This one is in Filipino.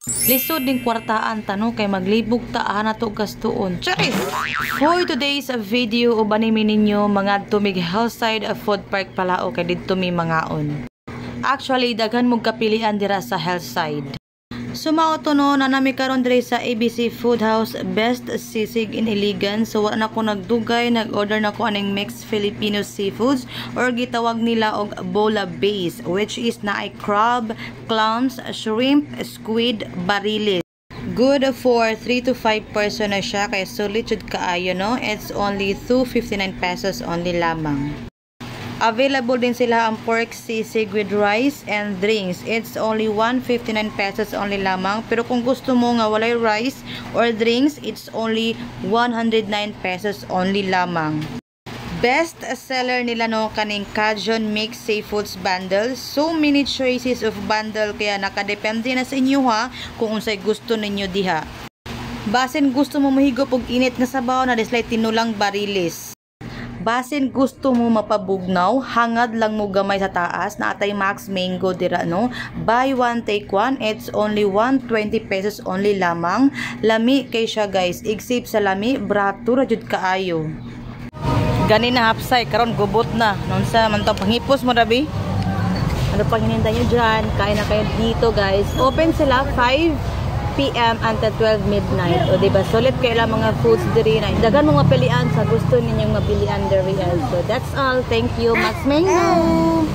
Lisod ning kwartaan tano kay maglibog ta ana to gastuon. Charis. For today's video ubanimi ninyo mga tumig Hillside Food Park palao kay didto mi mangaon. Actually daghan mong kapilian dira sa Hillside. Sumao to no na nami karon diri sa ABC Food House Best Sisig in Iligan. So wala na ko nagdugay, nag-order na ko aning mixed Filipino seafoods or gitawag nila og bola base, which is na ay crab, clams, shrimp, squid, barilis. Good for 3 to 5 person na siya kay solid jud kaayo no. It's only 259 pesos only lamang. Available din sila ang pork sisig with rice and drinks. It's only 159 pesos only lamang. Pero kung gusto mo nga walay rice or drinks, it's only 109 pesos only lamang. Best seller nila no kaning Cajun Mixed Seafoods Bundle. So many choices of bundle kaya nakadepende na sa inyo ha kung unsay gusto ninyo diha. Basin gusto mo mahigop og init nga sabaw na dislay tinulang barilis. Basin gusto mo mapabugnaw, hangad lang mo gamay sa taas na atay Max Mango dira no. Buy one take one, it's only 120 pesos only lamang. Lami kay siya guys, igsip sa lami, brato ra jud kaayo. Gani na hapsay karon gubot na. Nunsa man to panghipos mo rabi? Ano pang hinintay niyo diyan? Kain na kayo dito guys. Open sila 5 PM until 12 midnight. O diba, solid kayo lang mga foods diri na. Dagan mga pilian sa gusto ninyong mapilian diri. So that's all. Thank you, Max Mango!